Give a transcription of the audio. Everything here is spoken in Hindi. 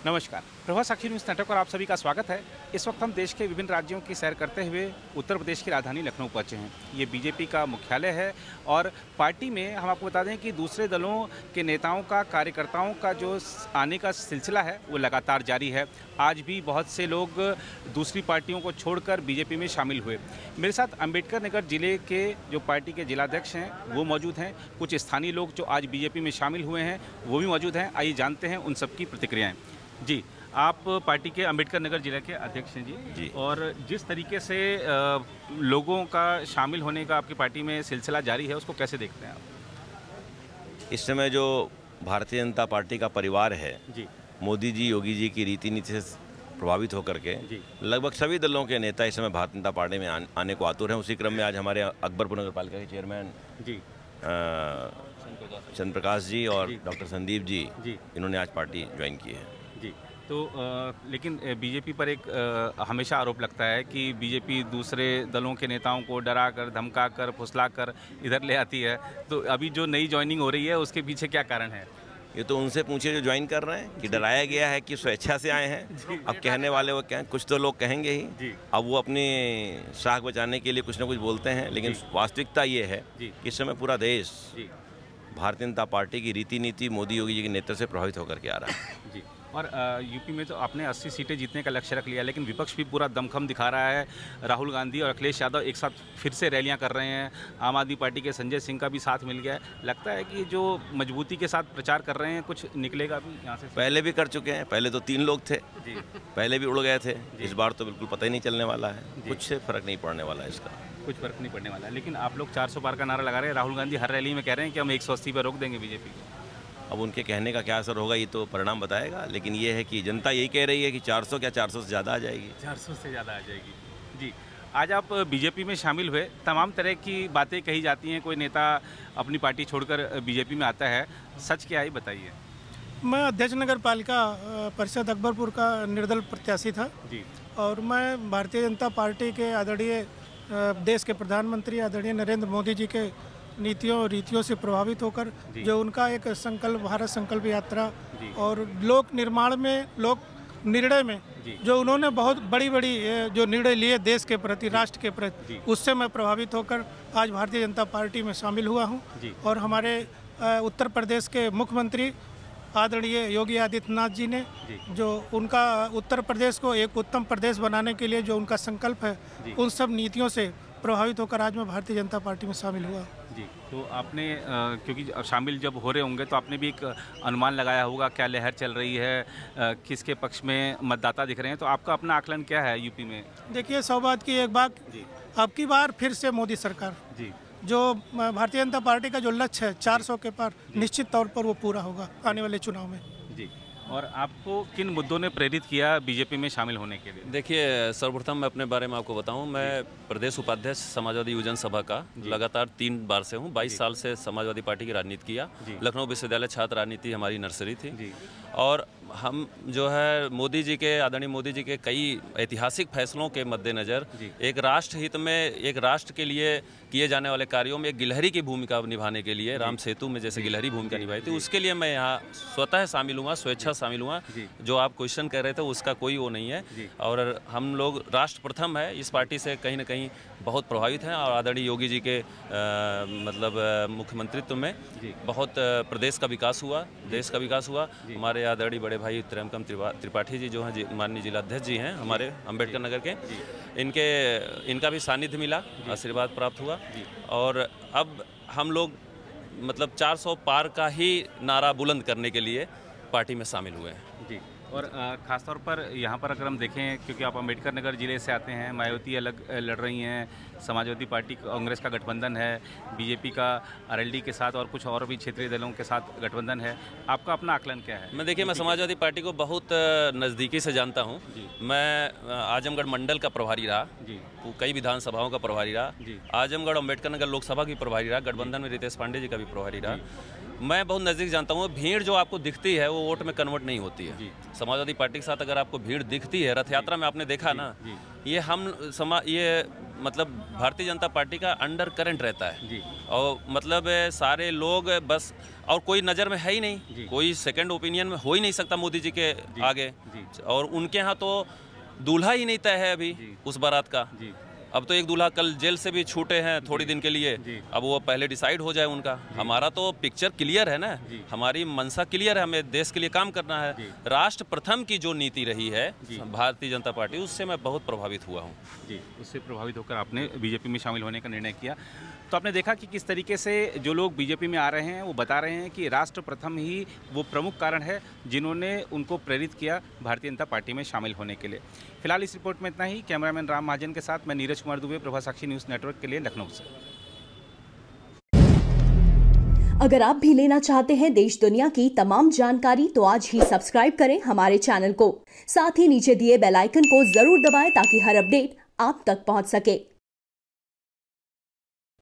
नमस्कार, प्रभा साक्षी न्यूज़ नेटवर्क पर आप सभी का स्वागत है। इस वक्त हम देश के विभिन्न राज्यों की सैर करते हुए उत्तर प्रदेश की राजधानी लखनऊ पहुंचे हैं। ये बीजेपी का मुख्यालय है और पार्टी में हम आपको बता दें कि दूसरे दलों के नेताओं का, कार्यकर्ताओं का जो आने का सिलसिला है वो लगातार जारी है। आज भी बहुत से लोग दूसरी पार्टियों को छोड़कर बीजेपी में शामिल हुए। मेरे साथ अम्बेडकर नगर जिले के जो पार्टी के जिलाध्यक्ष हैं वो मौजूद हैं। कुछ स्थानीय लोग जो आज बीजेपी में शामिल हुए हैं वो भी मौजूद हैं। आइए जानते हैं उन सबकी प्रतिक्रियाएं। जी, आप पार्टी के अम्बेडकर नगर जिले के अध्यक्ष हैं जी। और जिस तरीके से लोगों का शामिल होने का आपकी पार्टी में सिलसिला जारी है, उसको कैसे देखते हैं आप? इस समय जो भारतीय जनता पार्टी का परिवार है जी, मोदी जी, योगी जी की रीति नीति से प्रभावित होकर के लगभग सभी दलों के नेता इस समय भारतीय जनता पार्टी में आने को आतुर हैं। उसी क्रम में आज हमारे अकबरपुर नगर पालिका के चेयरमैन जी चंद्र प्रकाश जी और डॉक्टर संदीप जी इन्होंने आज पार्टी ज्वाइन की है जी। तो लेकिन बीजेपी पर एक हमेशा आरोप लगता है कि बीजेपी दूसरे दलों के नेताओं को डरा कर, धमका कर, फुसला कर इधर ले आती है। तो अभी जो नई ज्वाइनिंग हो रही है उसके पीछे क्या कारण है? ये तो उनसे पूछिए जो ज्वाइन कर रहे हैं कि डराया गया है कि स्वेच्छा से आए हैं। अब कहने वाले वो क्या, कुछ तो लोग कहेंगे ही। अब वो अपनी साख बचाने के लिए कुछ ना कुछ बोलते हैं, लेकिन वास्तविकता ये है कि इस समय पूरा देश भारतीय जनता पार्टी की रीति नीति, मोदी योगी जी के नेतृत्व से प्रभावित होकर के आ रहा है जी। और यूपी में तो आपने 80 सीटें जीतने का लक्ष्य रख लिया, लेकिन विपक्ष भी पूरा दमखम दिखा रहा है। राहुल गांधी और अखिलेश यादव एक साथ फिर से रैलियां कर रहे हैं। आम आदमी पार्टी के संजय सिंह का भी साथ मिल गया है। लगता है कि जो मजबूती के साथ प्रचार कर रहे हैं कुछ निकलेगा भी यहाँ से? पहले भी कर चुके हैं। पहले तो 3 लोग थे जी, पहले भी उड़ गए थे। इस बार तो बिल्कुल पता ही नहीं चलने वाला है, कुछ फर्क नहीं पड़ने वाला है इसका, कुछ फर्क नहीं पड़ने वाला है। लेकिन आप लोग 400 पार का नारा लगा रहे हैं। राहुल गांधी हर रैली में कह रहे हैं कि हम 180 पर रोक देंगे बीजेपी को। अब उनके कहने का क्या असर होगा ये तो परिणाम बताएगा, लेकिन ये है कि जनता यही कह रही है कि 400 क्या 400 से ज़्यादा आ जाएगी। 400 से ज़्यादा आ जाएगी जी। आज आप बीजेपी में शामिल हुए, तमाम तरह की बातें कही जाती हैं। कोई नेता अपनी पार्टी छोड़कर बीजेपी में आता है, सच क्या है बताइए? मैं अध्यक्ष नगर पालिका परिषद अकबरपुर का निर्दल प्रत्याशी था जी। और मैं भारतीय जनता पार्टी के आदरणीय देश के प्रधानमंत्री आदरणीय नरेंद्र मोदी जी के नीतियों और रीतियों से प्रभावित होकर जो उनका एक संकल्प, भारत संकल्प यात्रा और लोक निर्माण में, लोक निर्णय में जो उन्होंने बहुत बड़ी बड़ी जो निर्णय लिए देश के प्रति, राष्ट्र के प्रति, उससे मैं प्रभावित होकर आज भारतीय जनता पार्टी में शामिल हुआ हूं। और हमारे उत्तर प्रदेश के मुख्यमंत्री आदरणीय योगी आदित्यनाथ जी ने जो उनका उत्तर प्रदेश को एक उत्तम प्रदेश बनाने के लिए जो उनका संकल्प है, उन सब नीतियों से प्रभावित होकर आज मैं भारतीय जनता पार्टी में शामिल हुआ जी। तो आपने क्योंकि शामिल जब हो रहे होंगे तो आपने भी एक अनुमान लगाया होगा क्या लहर चल रही है, किसके पक्ष में मतदाता दिख रहे हैं, तो आपका अपना आकलन क्या है यूपी में? देखिए, सौभाग्य की एक बात, अब की बार फिर से मोदी सरकार जी, जो भारतीय जनता पार्टी का जो लक्ष्य है 400 के पार, निश्चित तौर पर वो पूरा होगा आने वाले चुनाव में जी। और आपको किन मुद्दों ने प्रेरित किया बीजेपी में शामिल होने के लिए? देखिए, सर्वप्रथम मैं अपने बारे में आपको बताऊं, मैं प्रदेश उपाध्यक्ष समाजवादी युवजन सभा का लगातार 3 बार से हूं। 22 साल से समाजवादी पार्टी की राजनीति किया। लखनऊ विश्वविद्यालय छात्र राजनीति हमारी नर्सरी थी। और हम जो है मोदी जी के, आदरणीय मोदी जी के कई ऐतिहासिक फैसलों के मद्देनज़र एक राष्ट्र हित में, एक राष्ट्र के लिए किए जाने वाले कार्यों में एक गिलहरी की भूमिका निभाने के लिए, राम सेतु में जैसे गिलहरी भूमिका निभाई थी, उसके लिए मैं यहाँ स्वतः शामिल हुआ, स्वेच्छा शामिल हुआ। जो आप क्वेश्चन कर रहे थे उसका कोई वो नहीं है। और हम लोग राष्ट्र प्रथम है, इस पार्टी से कहीं ना कहीं बहुत प्रभावित हैं। और आदरणीय योगी जी के मुख्यमंत्रित्व में बहुत प्रदेश का विकास हुआ, देश का विकास हुआ। हमारे आदरणीय बड़े भाई त्र्यंबकम त्रिपाठी जी जो हैं माननीय जिलाध्यक्ष जी हैं हमारे अम्बेडकर नगर के, इनका भी सानिध्य मिला, आशीर्वाद प्राप्त हुआ। और अब हम लोग मतलब 400 पार का ही नारा बुलंद करने के लिए पार्टी में शामिल हुए हैं जी। और ख़ासतौर पर यहाँ पर अगर हम देखें, क्योंकि आप अम्बेडकर नगर ज़िले से आते हैं, मायावती अलग लड़ रही हैं, समाजवादी पार्टी कांग्रेस का गठबंधन है, बीजेपी का आरएलडी के साथ और कुछ और भी क्षेत्रीय दलों के साथ गठबंधन है। आपका अपना आकलन क्या है? मैं समाजवादी पार्टी को बहुत नज़दीकी से जानता हूँ। मैं आजमगढ़ मंडल का प्रभारी रहा, कई विधानसभाओं का प्रभारी रहा, आजमगढ़ अम्बेडकर नगर लोकसभा की प्रभारी रहा, गठबंधन में रितेश पांडे जी का भी प्रभारी रहा। मैं बहुत नज़दीक जानता हूँ। भीड़ जो आपको दिखती है वो वोट में कन्वर्ट नहीं होती है। समाजवादी पार्टी के साथ अगर आपको भीड़ दिखती है, रथ यात्रा में आपने देखा ना, ये मतलब भारतीय जनता पार्टी का अंडर करंट रहता है जी। और मतलब सारे लोग बस, और कोई नज़र में है ही नहीं, कोई सेकंड ओपिनियन में हो ही नहीं सकता मोदी जी के आगे। और उनके यहाँ तो दूल्हा ही नहीं तय है अभी उस बारात का। अब तो एक दूल्हा कल जेल से भी छूटे हैं थोड़ी दिन के लिए, अब वो पहले डिसाइड हो जाए उनका। हमारा तो पिक्चर क्लियर है ना, हमारी मनसा क्लियर है, हमें देश के लिए काम करना है। राष्ट्र प्रथम की जो नीति रही है भारतीय जनता पार्टी, उससे मैं बहुत प्रभावित हुआ हूँ जी। उससे प्रभावित होकर आपने बीजेपी में शामिल होने का निर्णय किया। तो आपने देखा कि किस तरीके से जो लोग बीजेपी में आ रहे हैं वो बता रहे हैं कि राष्ट्र प्रथम ही वो प्रमुख कारण है जिन्होंने उनको प्रेरित किया भारतीय जनता पार्टी में शामिल होने के लिए। फिलहाल इस रिपोर्ट में इतना ही। कैमरामैन राम महाजन के साथ मैं नीरज कुमार दुबे, प्रभा साक्षी न्यूज़ नेटवर्क के लिए, लखनऊ से। अगर आप भी लेना चाहते हैं देश दुनिया की तमाम जानकारी तो आज ही सब्सक्राइब करें हमारे चैनल को। साथ ही नीचे दिए बेल आइकन को जरूर दबाएं ताकि हर अपडेट आप तक पहुंच सके।